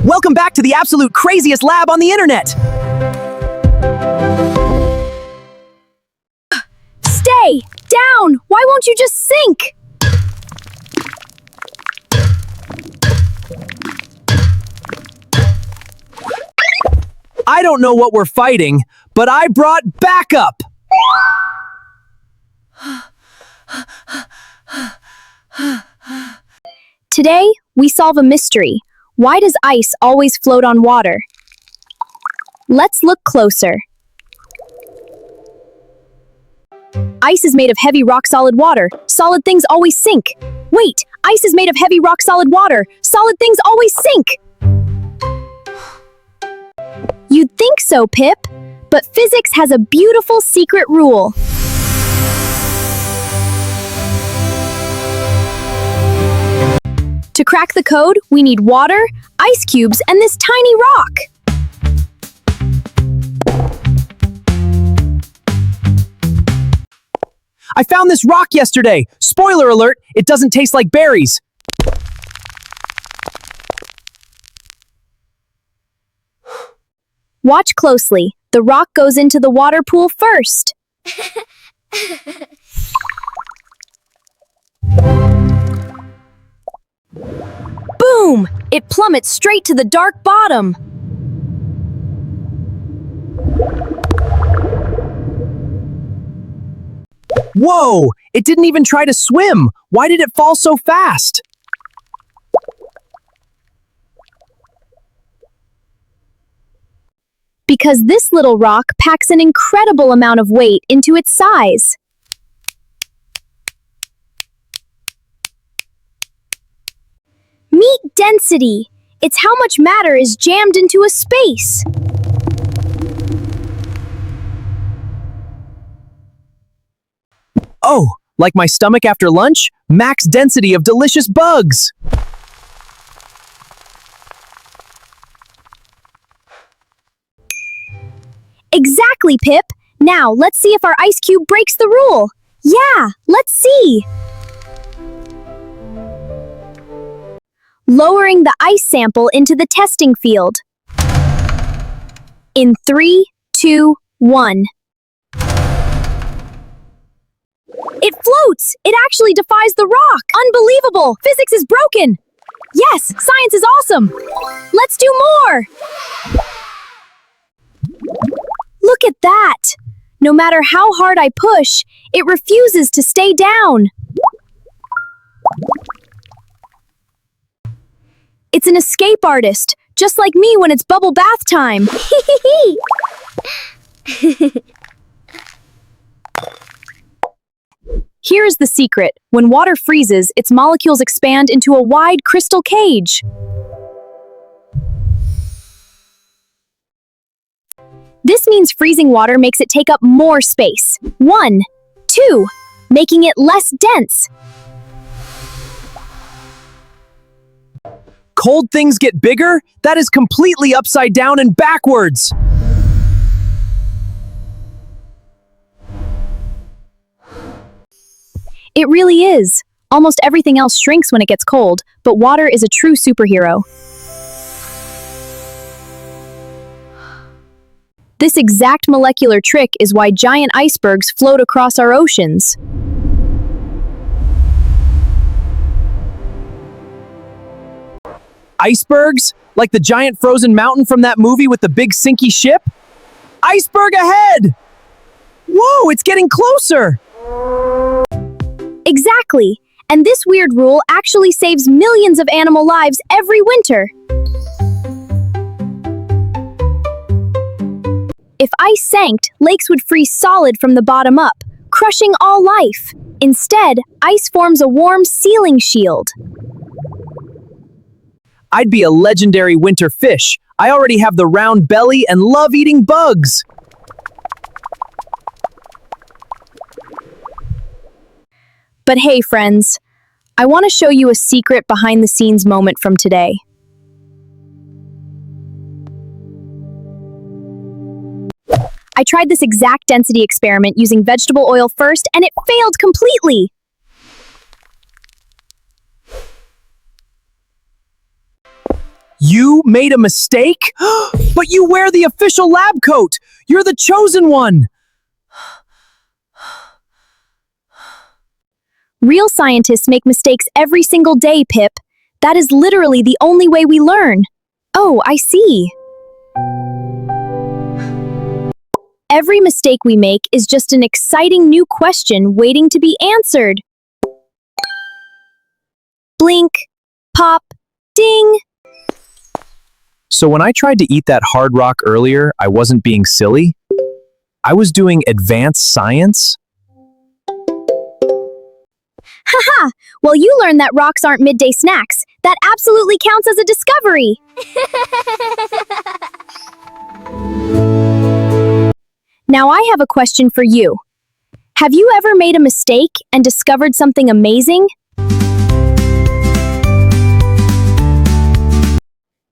Welcome back to the absolute craziest lab on the internet! Stay! Down! Why won't you just sink? I don't know what we're fighting, but I brought backup! Today, we solve a mystery. Why does ice always float on water? Let's look closer. Ice is made of heavy rock-solid water. Solid things always sink. Wait, ice is made of heavy rock-solid water. Solid things always sink. You'd think so, Pip, but physics has a beautiful secret rule. To crack the code, we need water, ice cubes, and this tiny rock. I found this rock yesterday. Spoiler alert, it doesn't taste like berries. Watch closely. The rock goes into the water pool first. Boom! It plummets straight to the dark bottom. Whoa! It didn't even try to swim! Why did it fall so fast? Because this little rock packs an incredible amount of weight into its size. Meet density. It's how much matter is jammed into a space. Oh, like my stomach after lunch? Max density of delicious bugs! Exactly, Pip. Now, let's see if our ice cube breaks the rule. Yeah, let's see. Lowering the ice sample into the testing field. In 3, 2, 1. It floats! It actually defies the rock! Unbelievable! Physics is broken! Yes, science is awesome! Let's do more! Look at that! No matter how hard I push, it refuses to stay down. It's an escape artist, just like me when it's bubble bath time. Here is the secret. When water freezes, its molecules expand into a wide crystal cage. This means freezing water makes it take up more space. 1, 2, making it less dense. Cold things get bigger? That is completely upside down and backwards! It really is. Almost everything else shrinks when it gets cold, but water is a true superhero. This exact molecular trick is why giant icebergs float across our oceans. Icebergs? Like the giant frozen mountain from that movie with the big sinky ship? Iceberg ahead! Whoa, it's getting closer! Exactly. And this weird rule actually saves millions of animal lives every winter. If ice sank, lakes would freeze solid from the bottom up, crushing all life. Instead, ice forms a warm sealing shield. I'd be a legendary winter fish. I already have the round belly and love eating bugs. But hey, friends, I want to show you a secret behind-the-scenes moment from today. I tried this exact density experiment using vegetable oil first, and it failed completely. You made a mistake? But you wear the official lab coat! You're the chosen one! Real scientists make mistakes every single day, Pip. That is literally the only way we learn. Oh, I see. Every mistake we make is just an exciting new question waiting to be answered. Blink, pop, ding. So when I tried to eat that hard rock earlier, I wasn't being silly. I was doing advanced science. Haha! Well, you learned that rocks aren't midday snacks. That absolutely counts as a discovery. Now I have a question for you. Have you ever made a mistake and discovered something amazing?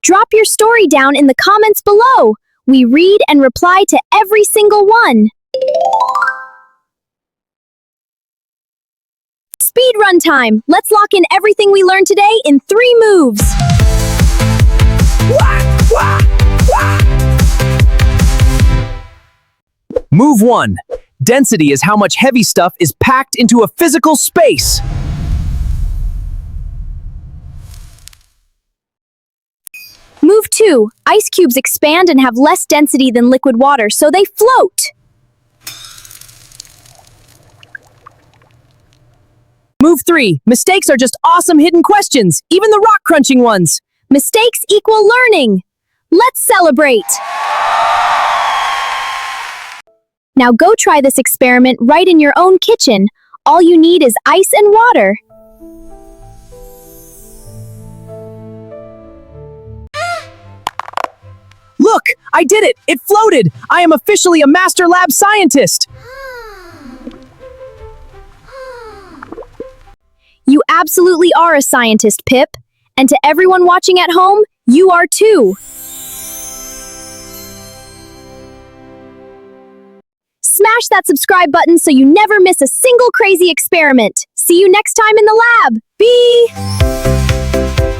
Drop your story down in the comments below. We read and reply to every single one. Speed run time! Let's lock in everything we learned today in 3 moves. Move 1. Density is how much heavy stuff is packed into a physical space. Move 2. Ice cubes expand and have less density than liquid water, so they float. Move 3. Mistakes are just awesome hidden questions, even the rock-crunching ones. Mistakes equal learning. Let's celebrate! Now go try this experiment right in your own kitchen. All you need is ice and water. Look, I did it! It floated! I am officially a master lab scientist! You absolutely are a scientist, Pip. And to everyone watching at home, you are too. Smash that subscribe button so you never miss a single crazy experiment. See you next time in the lab. Bye!